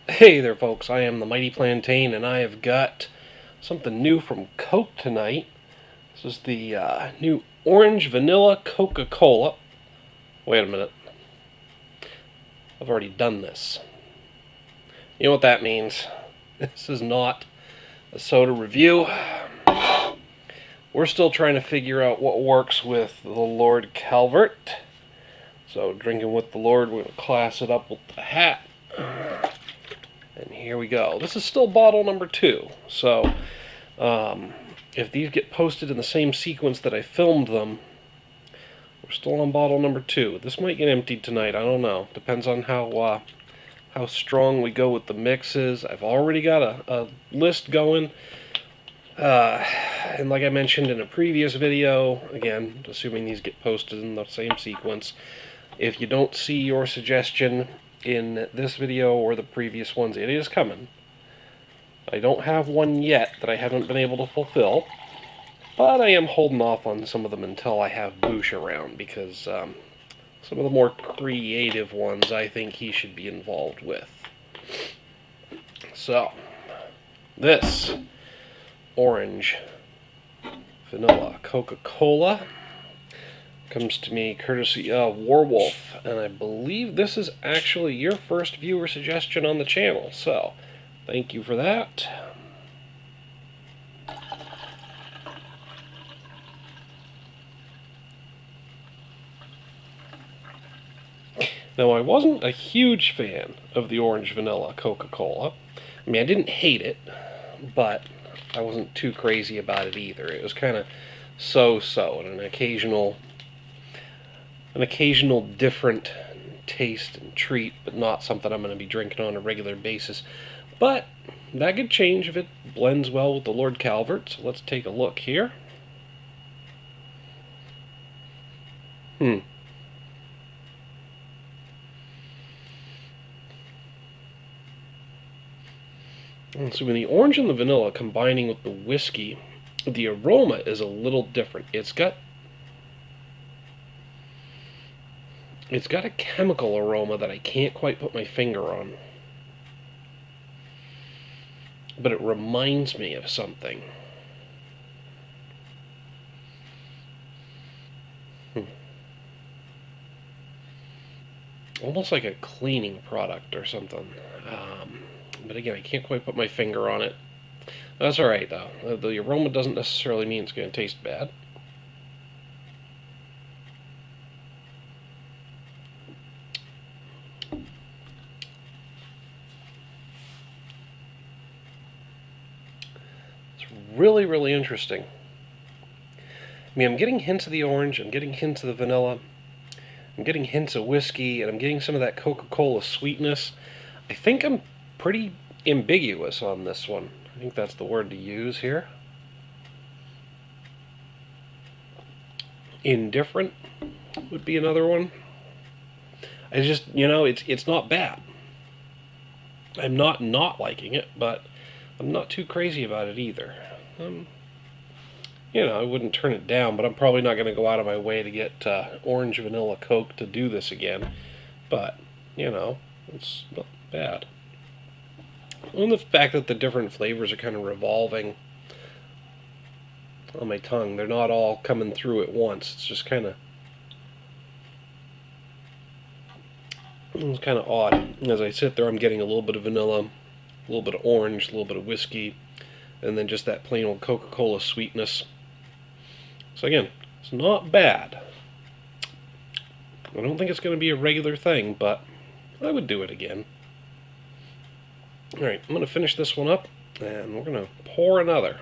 Hey there folks, I am the Mighty Plantain and I have got something new from Coke tonight. This is the new Orange Vanilla Coca-Cola. Wait a minute. I've already done this. You know what that means. This is not a soda review. We're still trying to figure out what works with the Lord Calvert. So drinking with the Lord, we're going to class it up with the hat. And here we go. This is still bottle number 2. So, if these get posted in the same sequence that I filmed them, we're still on bottle number 2. This might get emptied tonight. I don't know. Depends on how strong we go with the mixes. I've already got a list going. And like I mentioned in a previous video, again, assuming these get posted in the same sequence, if you don't see your suggestion in this video or the previous ones, it is coming. I don't have one yet that I haven't been able to fulfill, but I am holding off on some of them until I have Boosh around, because some of the more creative ones I think he should be involved with. So, this Orange Vanilla Coca-Cola comes to me courtesy of Warwolf, and I believe this is actually your first viewer suggestion on the channel, so thank you for that. Now, I wasn't a huge fan of the Orange Vanilla Coca-Cola. I mean, I didn't hate it, but I wasn't too crazy about it either. It was kind of so-so, and an occasional different taste and treat, but not something I'm going to be drinking on a regular basis. But that could change if it blends well with the Lord Calvert, so let's take a look here. And so when the orange and the vanilla combining with the whiskey, the aroma is a little different. It's got a chemical aroma that I can't quite put my finger on. But it reminds me of something. Almost like a cleaning product or something. But again, I can't quite put my finger on it. That's alright though. The aroma doesn't necessarily mean it's going to taste bad. Really, really interesting. I mean, I'm getting hints of the orange, I'm getting hints of the vanilla, I'm getting hints of whiskey, and I'm getting some of that Coca-Cola sweetness. I think I'm pretty ambiguous on this one. I think that's the word to use here. Indifferent would be another one. I just, you know, it's not bad. I'm not liking it, but I'm not too crazy about it either. You know, I wouldn't turn it down, but I'm probably not going to go out of my way to get Orange Vanilla Coke to do this again. But, you know, it's not bad. And the fact that the different flavors are kind of revolving on my tongue. They're not all coming through at once. It's just kind of... It's kind of odd. As I sit there, I'm getting a little bit of vanilla, a little bit of orange, a little bit of whiskey, and then just that plain old Coca-Cola sweetness. So again, it's not bad. I don't think it's going to be a regular thing, but I would do it again. Alright, I'm going to finish this one up, and we're going to pour another.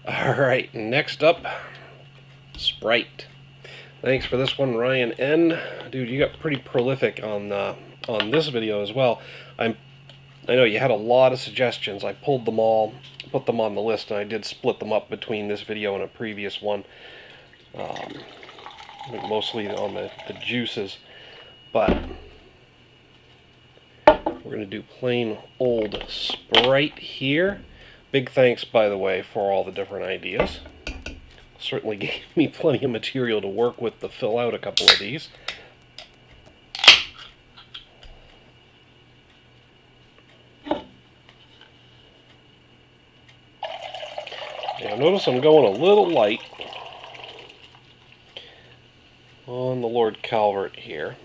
Alright, next up, Sprite. Thanks for this one, Ryan N. Dude, you got pretty prolific on this video as well. I know you had a lot of suggestions. I pulled them all, put them on the list, and I did split them up between this video and a previous one. I think mostly on the juices. But we're going to do plain old Sprite here. Big thanks, by the way, for all the different ideas. Certainly gave me plenty of material to work with to fill out a couple of these. notice I'm going a little light on the Lord Calvert here.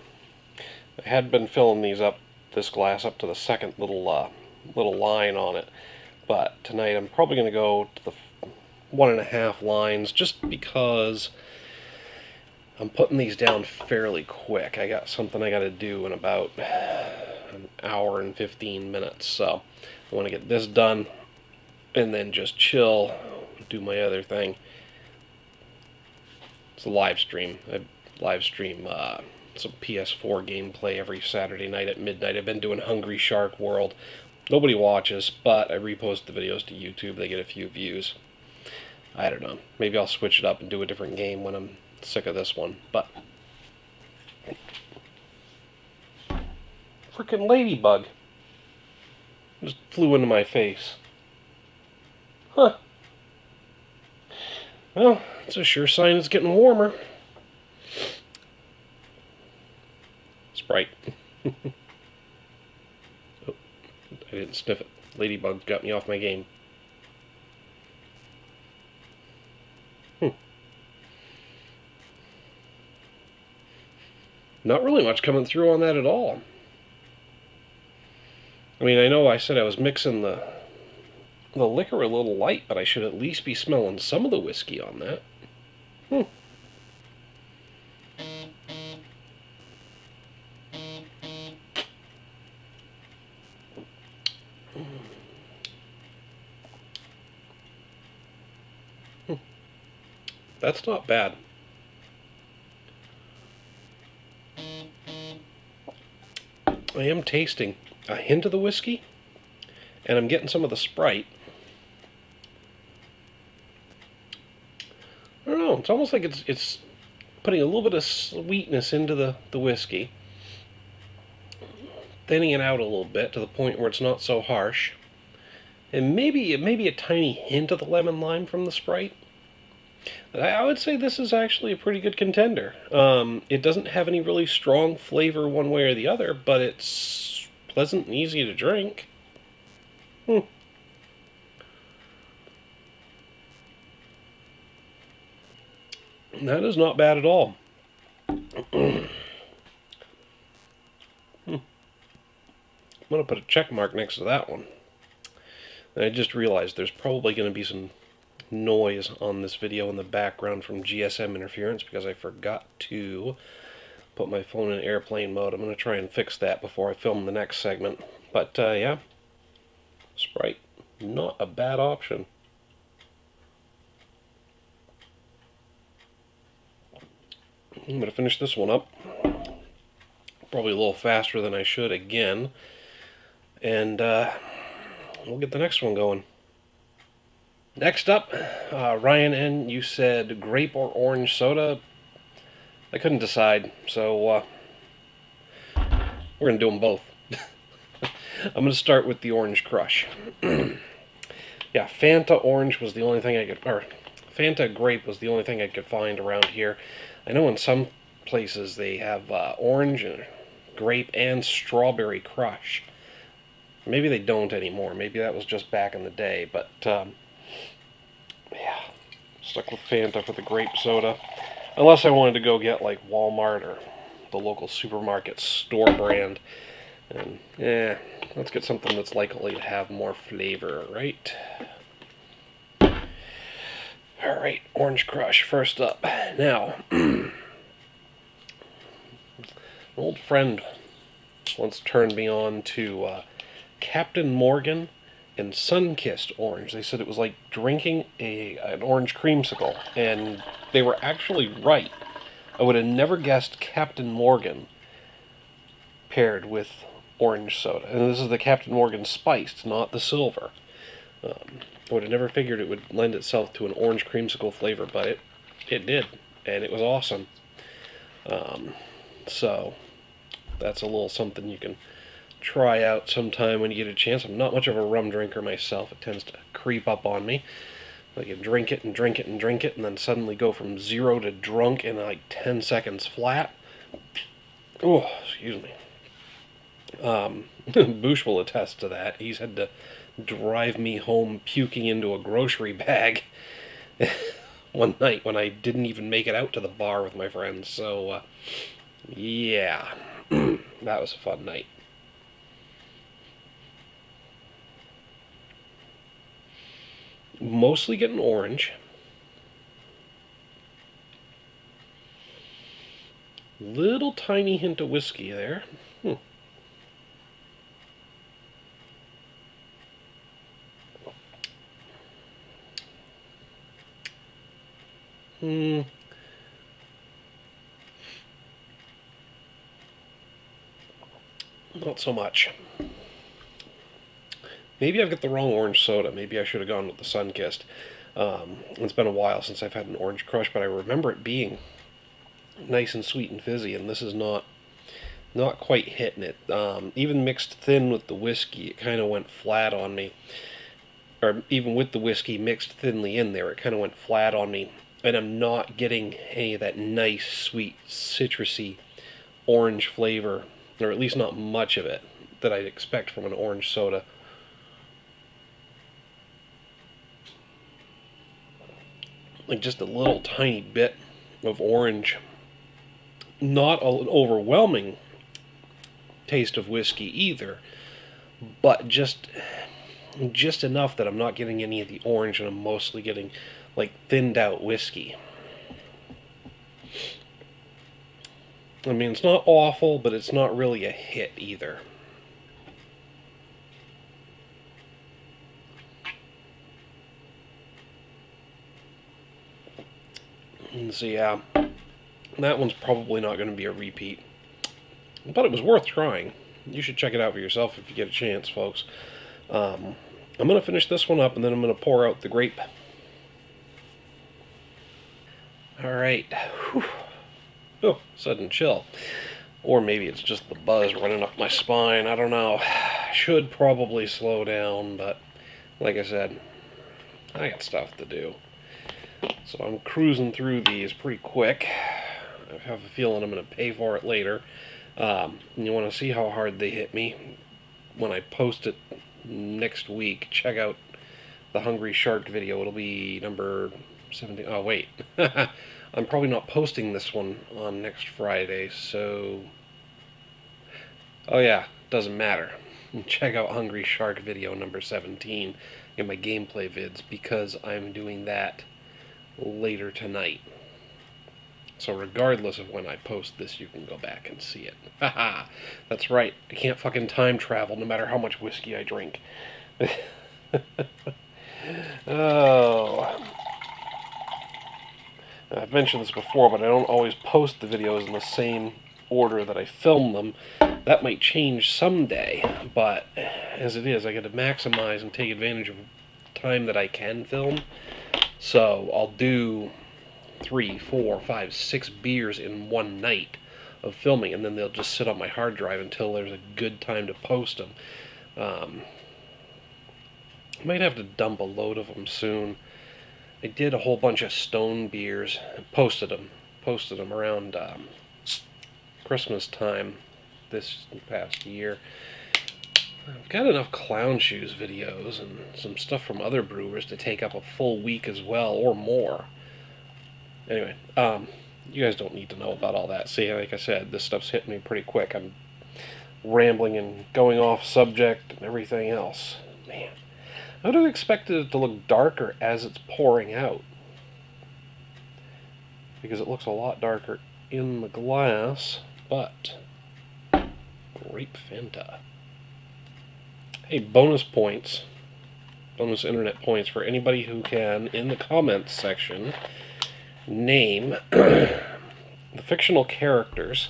I had been filling this glass up to the second little line on it, but tonight I'm probably going to go to the 1.5 lines, just because I'm putting these down fairly quick. I got something I got to do in about an hour and 15 minutes, so I want to get this done and then just chill, do my other thing. It's a live stream. I live stream some PS4 gameplay every Saturday night at midnight. I've been doing Hungry Shark World. Nobody watches, but I repost the videos to YouTube. They get a few views. I don't know. Maybe I'll switch it up and do a different game when I'm sick of this one. But frickin' ladybug just flew into my face. Huh. Well, it's a sure sign it's getting warmer. Sprite. Oh, I didn't sniff it. Ladybug got me off my game. Not really much coming through on that at all. I mean, I know I said I was mixing the liquor a little light, but I should at least be smelling some of the whiskey on that. That's not bad. I am tasting a hint of the whiskey, and I'm getting some of the Sprite. I don't know, it's almost like it's putting a little bit of sweetness into the whiskey, thinning it out a little bit to the point where it's not so harsh, and maybe a tiny hint of the lemon lime from the Sprite. I would say this is actually a pretty good contender. It doesn't have any really strong flavor one way or the other, but it's pleasant and easy to drink. That is not bad at all. I'm going to put a check mark next to that one. And I just realized there's probably going to be some noise on this video in the background from GSM interference because I forgot to put my phone in airplane mode. I'm going to try and fix that before I film the next segment. But yeah, Sprite, not a bad option. I'm going to finish this one up. Probably a little faster than I should again. And we'll get the next one going. Next up, Ryan N., you said grape or orange soda. I couldn't decide, so we're going to do them both. I'm going to start with the Orange Crush. Yeah, Fanta Orange was the only thing I could, or Fanta Grape was the only thing I could find around here. I know in some places they have orange and grape and strawberry crush. Maybe they don't anymore. Maybe that was just back in the day, but yeah, stuck with Fanta for the grape soda. Unless I wanted to go get like Walmart or the local supermarket store brand. And yeah, let's get something that's likely to have more flavor, right? Alright, Orange Crush first up. Now, an old friend once turned me on to Captain Morgan and Sun-Kissed Orange. They said it was like drinking an orange creamsicle, and they were actually right. I would have never guessed Captain Morgan paired with orange soda. And this is the Captain Morgan Spiced, not the Silver. I would have never figured it would lend itself to an orange creamsicle flavor, but it did, and it was awesome. So that's a little something you can try out sometime when you get a chance. I'm not much of a rum drinker myself. It tends to creep up on me. Like you drink it and drink it and drink it, and then suddenly go from 0 to drunk in like 10 seconds flat. Oh, excuse me. Boosh will attest to that. He's had to drive me home puking into a grocery bag one night when I didn't even make it out to the bar with my friends. So, yeah, that was a fun night. Mostly getting orange. Little tiny hint of whiskey there. Not so much. Maybe I've got the wrong orange soda. Maybe I should have gone with the Sunkissed. It's been a while since I've had an Orange Crush, but I remember it being nice and sweet and fizzy, and this is not quite hitting it. Even mixed thin with the whiskey, it kind of went flat on me. Or even with the whiskey mixed thinly in there, it kind of went flat on me. And I'm not getting any of that nice, sweet, citrusy orange flavor, or at least not much of it, that I'd expect from an orange soda. Like just a little tiny bit of orange. Not an overwhelming taste of whiskey either, but just enough that I'm not getting any of the orange, and I'm mostly getting like thinned out whiskey. I mean, it's not awful, but it's not really a hit either. And so yeah, that one's probably not going to be a repeat. But it was worth trying. You should check it out for yourself if you get a chance, folks. I'm going to finish this one up, and then I'm going to pour out the Grape. Alright. Oh, sudden chill. Or maybe it's just the buzz running up my spine. I don't know. Should probably slow down, but like I said, I got stuff to do. So I'm cruising through these pretty quick. I have a feeling I'm going to pay for it later. You want to see how hard they hit me when I post it next week. Check out the Hungry Shark video. It'll be number 17. Oh, wait. I'm probably not posting this one on next Friday, so... Oh, yeah. Doesn't matter. Check out Hungry Shark video number 17 in my gameplay vids, because I'm doing that later tonight. So regardless of when I post this, you can go back and see it. Haha, that's right. I can't fucking time travel no matter how much whiskey I drink. Oh. I've mentioned this before, but I don't always post the videos in the same order that I film them. That might change someday, but as it is, I got to maximize and take advantage of time that I can film. So I'll do 3, 4, 5, 6 beers in one night of filming, and then they'll just sit on my hard drive until there's a good time to post them. Might have to dump a load of them soon. I did a whole bunch of stone beers and posted them around Christmas time this past year. I've got enough Clown Shoes videos and some stuff from other brewers to take up a full week as well, or more. Anyway, you guys don't need to know about all that. See, like I said, this stuff's hitting me pretty quick. I'm rambling and going off subject and everything else. Man, I would have expected it to look darker as it's pouring out, because it looks a lot darker in the glass, but Grape Fanta. Hey, bonus points, bonus internet points for anybody who can, in the comments section, name the fictional characters,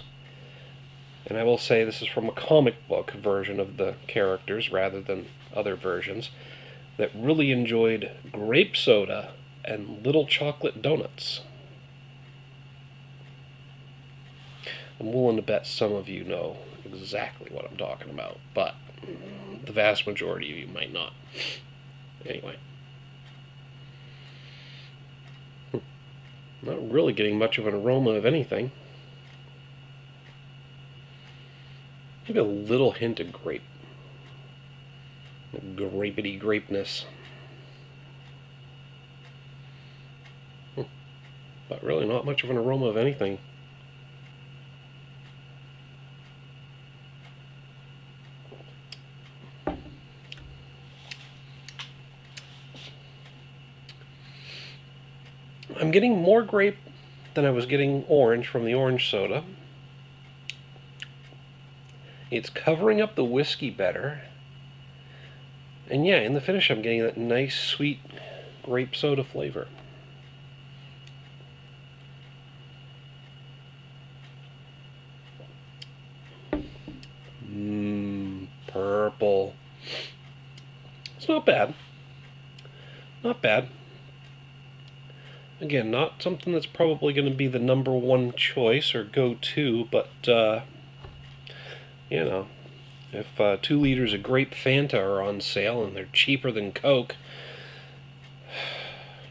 and I will say this is from a comic book version of the characters rather than other versions, that really enjoyed grape soda and little chocolate donuts. I'm willing to bet some of you know exactly what I'm talking about, but the vast majority of you might not. Anyway. Not really getting much of an aroma of anything. Maybe a little hint of grape. Grapey grapeness. but really not much of an aroma of anything. I'm getting more grape than I was getting orange from the orange soda. It's covering up the whiskey better. And yeah, in the finish I'm getting that nice sweet grape soda flavor. Purple. It's not bad. Not bad. Again, not something that's probably going to be the #1 choice or go-to, but, you know, if 2 liters of Grape Fanta are on sale and they're cheaper than Coke,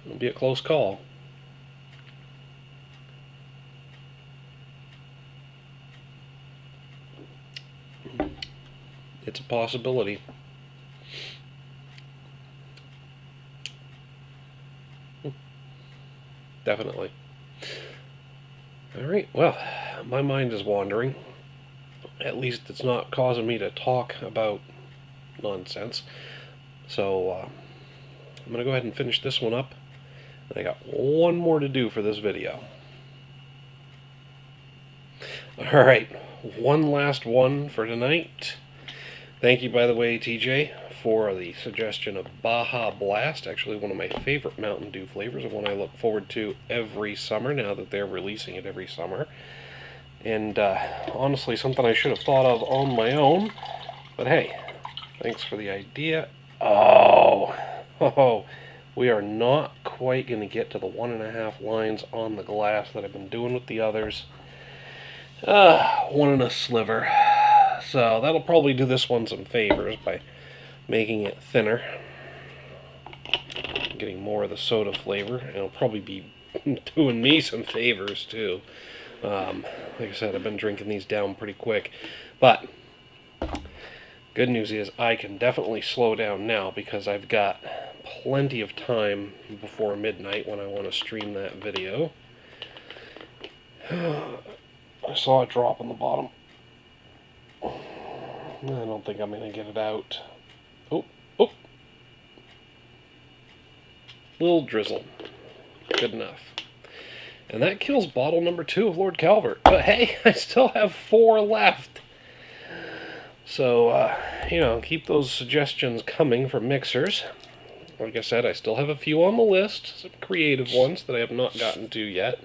it'll be a close call. It's a possibility. Definitely. Alright, well, my mind is wandering. At least it's not causing me to talk about nonsense. So, I'm going to go ahead and finish this one up. And I got one more to do for this video. Alright, one last one for tonight. Thank you, by the way, TJ, for the suggestion of Baja Blast. Actually, one of my favorite Mountain Dew flavors, and one I look forward to every summer now that they're releasing it every summer. And honestly, something I should have thought of on my own. But hey, thanks for the idea. Oh, we are not quite going to get to the 1.5 lines on the glass that I've been doing with the others. 1 and a sliver. So that'll probably do this one some favors by making it thinner. Getting more of the soda flavor. And it'll probably be doing me some favors too. Like I said, I've been drinking these down pretty quick. But good news is I can definitely slow down now because I've got plenty of time before midnight when I want to stream that video. I saw a drop on the bottom. I don't think I'm going to get it out. Oh. Little drizzle. Good enough. And that kills bottle number 2 of Lord Calvert. But hey, I still have 4 left. So, you know, keep those suggestions coming for mixers. Like I said, I still have a few on the list. Some creative ones that I have not gotten to yet.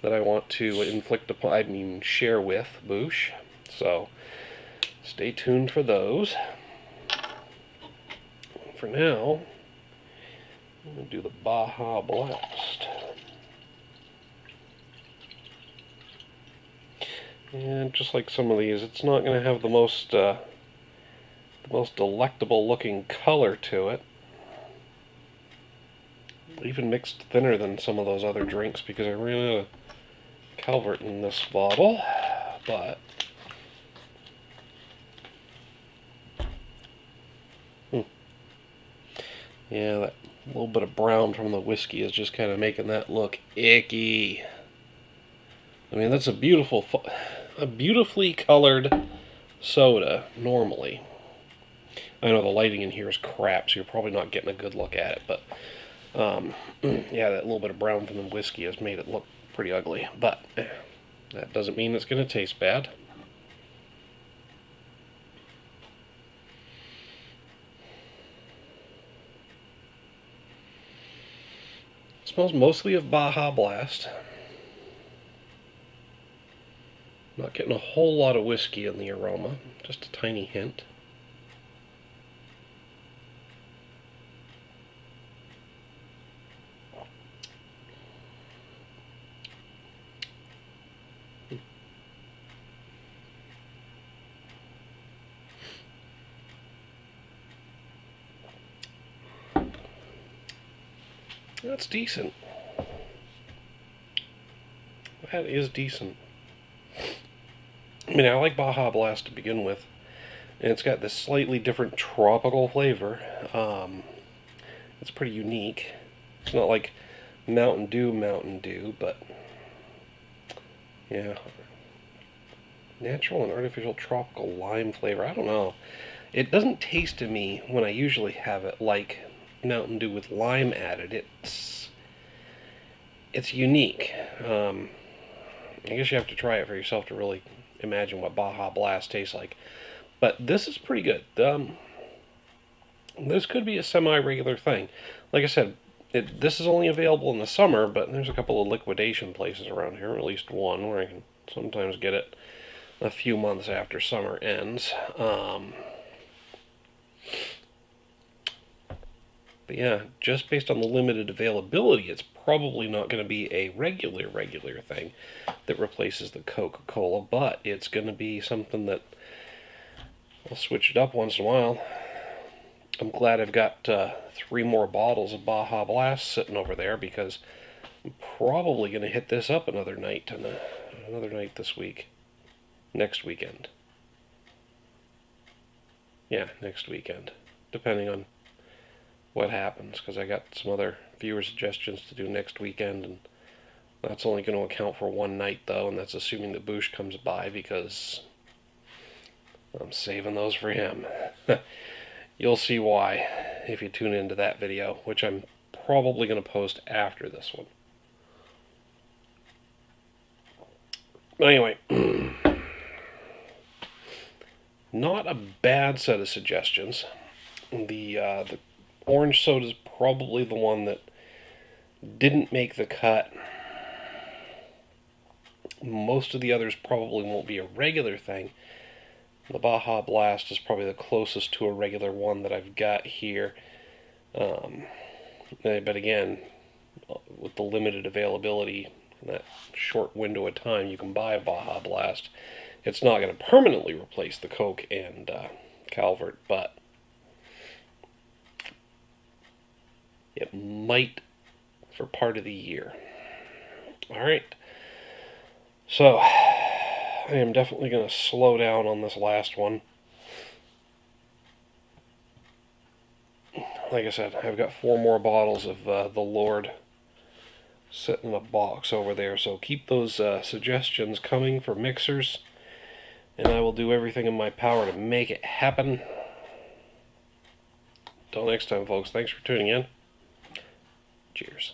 That I want to share with Boosh. So, stay tuned for those. For now, I'm going to do the Baja Blast. And just like some of these, it's not going to have the most delectable looking color to it. Even mixed thinner than some of those other drinks because I ran out of Calvert in this bottle. But yeah, that little bit of brown from the whiskey is just kind of making that look icky. I mean, that's a beautifully colored soda, normally. I know the lighting in here is crap, so you're probably not getting a good look at it, but, yeah, that little bit of brown from the whiskey has made it look pretty ugly, but that doesn't mean it's going to taste bad. It smells mostly of Baja Blast. Not getting a whole lot of whiskey in the aroma, just a tiny hint. That's decent. That is decent. I mean, I like Baja Blast to begin with, and it's got this slightly different tropical flavor. It's pretty unique. It's not like Mountain Dew, but Yeah. Natural and artificial tropical lime flavor. I don't know. It doesn't taste to me when I usually have it like Mountain Dew with lime added. It's unique. I guess you have to try it for yourself to really imagine what Baja Blast tastes like. But this is pretty good. This could be a semi-regular thing. Like I said, this is only available in the summer, but there's a couple of liquidation places around here, or at least one, where I can sometimes get it a few months after summer ends. But yeah, just based on the limited availability, it's probably not going to be a regular thing that replaces the Coca-Cola, but it's going to be something that I'll switch it up once in a while. I'm glad I've got 3 more bottles of Baja Blast sitting over there, because I'm probably going to hit this up another night this week. Next weekend. Yeah, next weekend. Depending on what happens, because I got some other viewer suggestions to do next weekend, and that's only going to account for one night, though, and that's assuming that Boosh comes by, because I'm saving those for him. You'll see why if you tune into that video, which I'm probably going to post after this one. Anyway, not a bad set of suggestions. The orange soda is probably the one that didn't make the cut. Most of the others probably won't be a regular thing. The Baja Blast is probably the closest to a regular one that I've got here. But again, with the limited availability, that short window of time you can buy a Baja Blast, it's not going to permanently replace the Coke and Calvert, but it might for part of the year. Alright, so I am definitely going to slow down on this last one. Like I said, I've got 4 more bottles of the Lord sitting in a box over there, so keep those suggestions coming for mixers, and I will do everything in my power to make it happen. Until next time, folks, thanks for tuning in. Cheers.